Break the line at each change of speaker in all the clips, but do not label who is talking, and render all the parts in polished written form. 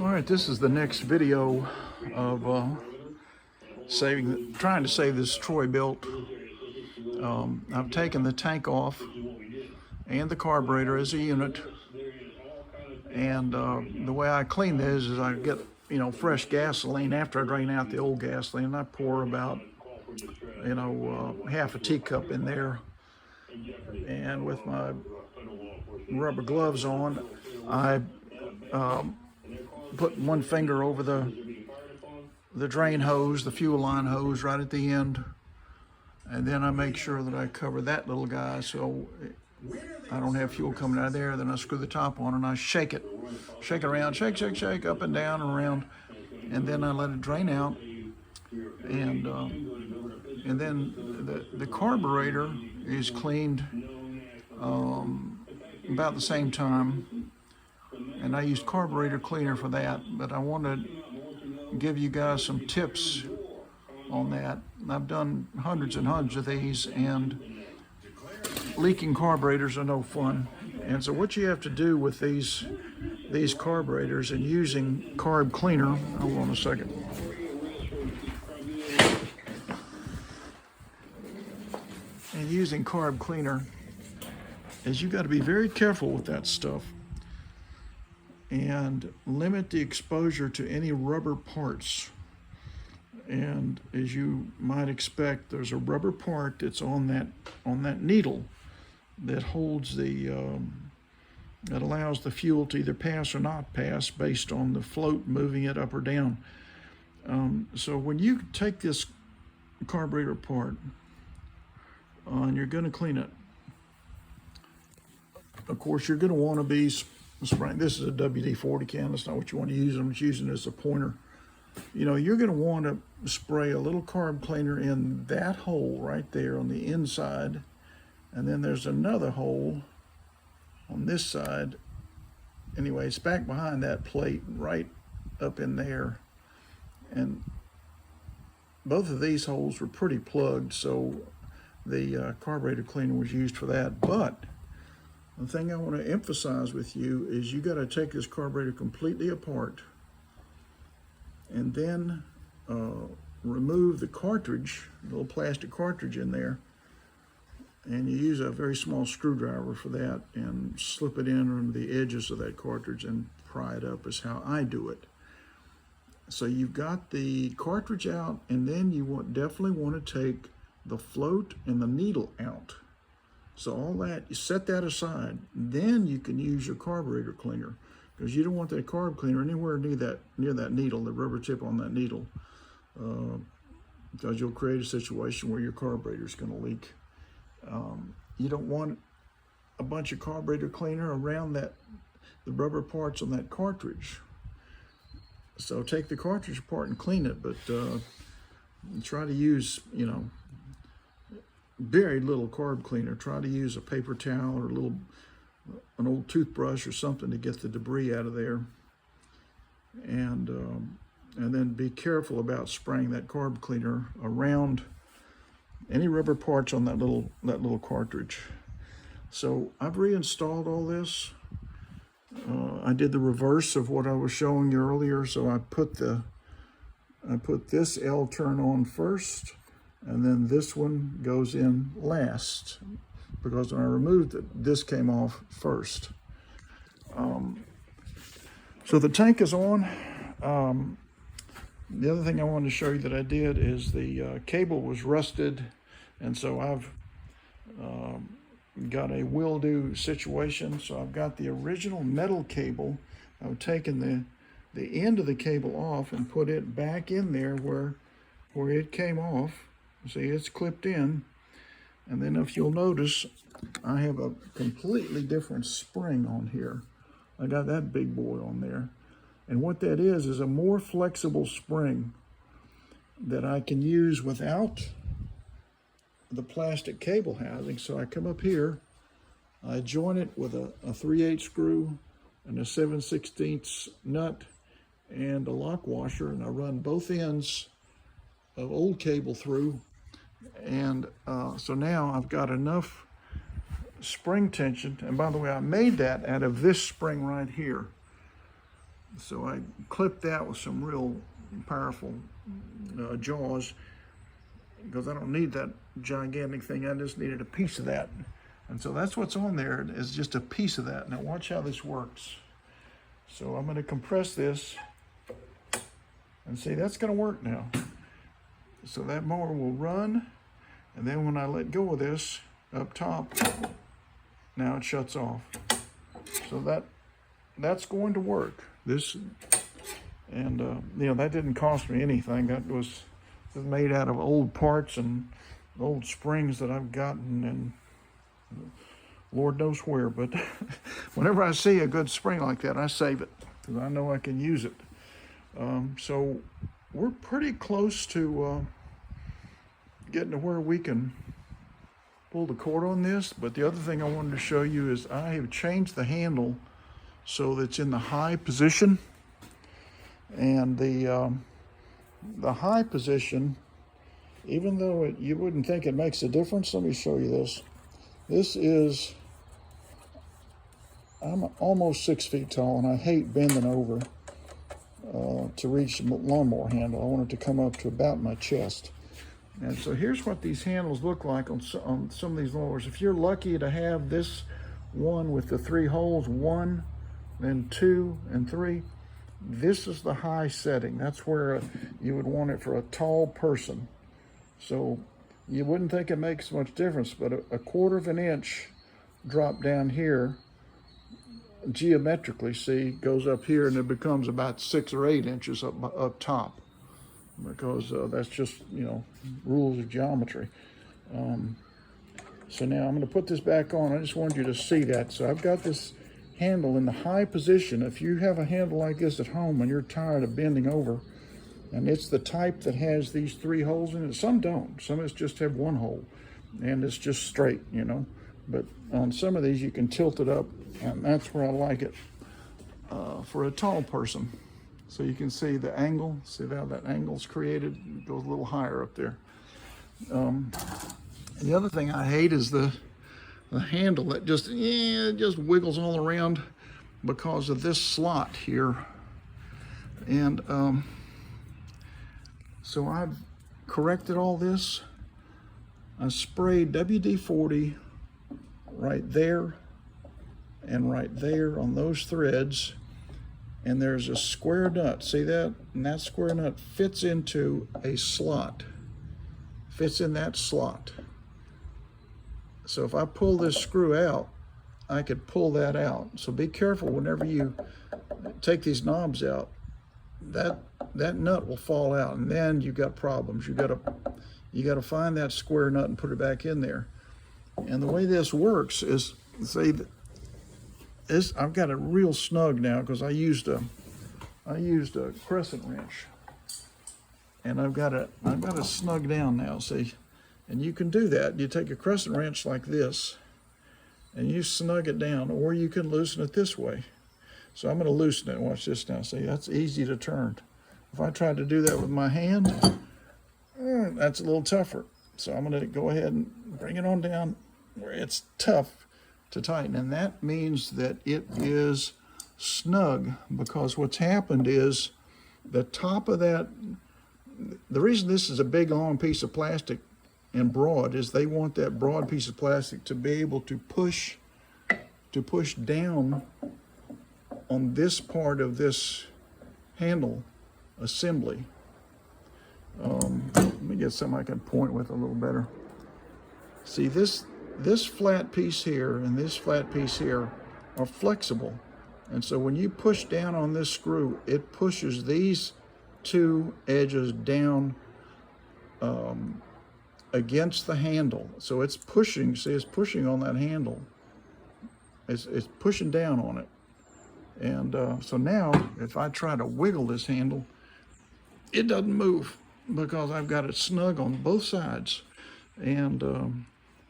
All right, this is the next video of trying to save this Troy built. I've taken the tank off and the carburetor as a unit, and the way I clean this is I get fresh gasoline after I drain out the old gasoline. I pour about half a teacup in there, and with my rubber gloves on, I put one finger over the drain hose, the fuel line hose right at the end, and then I make sure that I cover that little guy so I don't have fuel coming out of there. Then I screw the top on and I shake it around, shake up and down and around, and then I let it drain out. And then the carburetor is cleaned about the same time, and I used carburetor cleaner for that, but I want to give you guys some tips on that. I've done hundreds and hundreds of these, and leaking carburetors are no fun. And so what you have to do with these carburetors and using carb cleaner, hold on a second. And using carb cleaner is you got to be very careful with that stuff and limit the exposure to any rubber parts. And as you might expect, there's a rubber part that's on that needle that holds that allows the fuel to either pass or not pass based on the float moving it up or down. So when you take this carburetor apart and you're going to clean it, of course you're going to want to be spraying. This is a WD-40 can. That's not what you want to use. I'm just using it as a pointer. You're going to want to spray a little carb cleaner in that hole right there on the inside, and then there's another hole on this side. Anyway, it's back behind that plate right up in there, and both of these holes were pretty plugged, so the carburetor cleaner was used for that. But the thing I want to emphasize with you is you got to take this carburetor completely apart and then remove the cartridge, the little plastic cartridge in there, and you use a very small screwdriver for that and slip it in under the edges of that cartridge and pry it up, is how I do it. So you've got the cartridge out, and then you definitely want to take the float and the needle out. So all that, you set that aside, then you can use your carburetor cleaner, because you don't want that carb cleaner anywhere near that needle, the rubber tip on that needle, because you'll create a situation where your carburetor is going to leak. You don't want a bunch of carburetor cleaner around the rubber parts on that cartridge. So take the cartridge apart and clean it, but try to use, very little carb cleaner. Try to use a paper towel or an old toothbrush or something to get the debris out of there. And then be careful about spraying that carb cleaner around any rubber parts on that little cartridge. So I've reinstalled all this. I did the reverse of what I was showing you earlier. So I put this L turn on first, and then this one goes in last, because when I removed it, this came off first. So the tank is on. The other thing I wanted to show you that I did is the cable was rusted, and so I've got a will-do situation. So I've got the original metal cable. I've taken the end of the cable off and put it back in there where it came off. See, it's clipped in. And then if you'll notice, I have a completely different spring on here. I got that big boy on there. And what that is a more flexible spring that I can use without the plastic cable housing. So I come up here, I join it with a 3/8 screw and a 7/16 nut and a lock washer, and I run both ends of old cable through. And so now I've got enough spring tension. And by the way, I made that out of this spring right here. So I clipped that with some real powerful jaws, because I don't need that gigantic thing. I just needed a piece of that. And so that's what's on there, is just a piece of that. Now watch how this works. So I'm going to compress this, and see, that's going to work now. So that mower will run, and then when I let go of this up top, now it shuts off. So that's going to work. This, and you know, that didn't cost me anything. That was made out of old parts and old springs that I've gotten, and Lord knows where. But whenever I see a good spring like that, I save it, because I know I can use it. So we're pretty close to getting to where we can pull the cord on this. But the other thing I wanted to show you is I have changed the handle so that it's in the high position. And the high position, even though you wouldn't think it makes a difference, let me show you this. This is, I'm almost 6 feet tall, and I hate bending over to reach the lawnmower handle. I want it to come up to about my chest. And so here's what these handles look like on some of these mowers. If you're lucky to have this one with the 3 holes, 1, then 2, and 3, this is the high setting. That's where you would want it for a tall person. So you wouldn't think it makes much difference, but a 1/4 of an inch drop down here, geometrically, see, goes up here, and it becomes about 6 or 8 inches up top, because that's just, you know, rules of geometry. So now I'm going to put this back on. I just wanted you to see that. So I've got this handle in the high position. If you have a handle like this at home and you're tired of bending over, and it's the type that has these 3 holes in it, some don't. Some of us just have 1 hole, and it's just straight, you know. But on some of these, you can tilt it up, and that's where I like it for a tall person. So you can see the angle. See how that angle's created? It goes a little higher up there. And the other thing I hate is the handle that just wiggles all around because of this slot here. And so I've corrected all this. I sprayed WD-40 right there and right there on those threads, and there's a square nut, see that? And that square nut fits into a slot, fits in that slot. So if I pull this screw out, I could pull that out. So be careful whenever you take these knobs out. That nut will fall out, and then you've got problems. You gotta find that square nut and put it back in there. And the way this works is, see, I've got it real snug now, because I used a crescent wrench, and I've got it snug down now. See, and you can do that. You take a crescent wrench like this, and you snug it down, or you can loosen it this way. So I'm going to loosen it. Watch this now. See, that's easy to turn. If I tried to do that with my hand, that's a little tougher. So I'm going to go ahead and bring it on down where it's tough to tighten. And that means that it is snug, because what's happened is the top of that, the reason this is a big long piece of plastic and broad is they want that broad piece of plastic to be able to push down on this part of this handle assembly. Let me get something I can point with a little better. See, this flat piece here and this flat piece here are flexible. And so when you push down on this screw, it pushes these 2 edges down against the handle. So it's pushing, see, it's pushing on that handle. It's pushing down on it. And so now, if I try to wiggle this handle, it doesn't move, because I've got it snug on both sides. And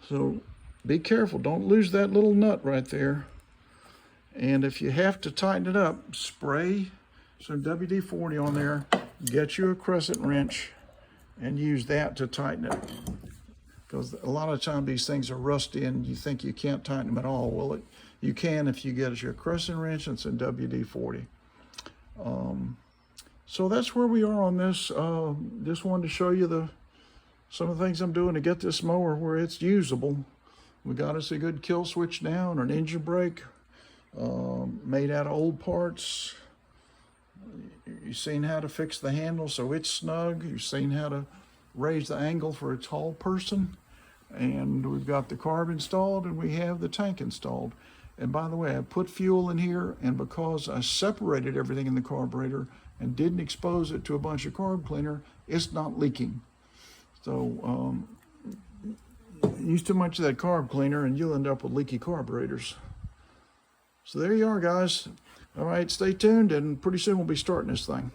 so be careful, don't lose that little nut right there. And if you have to tighten it up, spray some WD-40 on there, get you a crescent wrench, and use that to tighten it. Because a lot of times these things are rusty and you think you can't tighten them at all. Well, you can if you get your crescent wrench and some WD-40. So that's where we are on this. Just wanted to show you some of the things I'm doing to get this mower where it's usable. We got us a good kill switch down, an engine brake, made out of old parts. You've seen how to fix the handle so it's snug. You've seen how to raise the angle for a tall person. And we've got the carb installed and we have the tank installed. And by the way, I put fuel in here, and because I separated everything in the carburetor and didn't expose it to a bunch of carb cleaner, it's not leaking. So use too much of that carb cleaner and you'll end up with leaky carburetors. So there you are, guys. All right, stay tuned, and pretty soon we'll be starting this thing.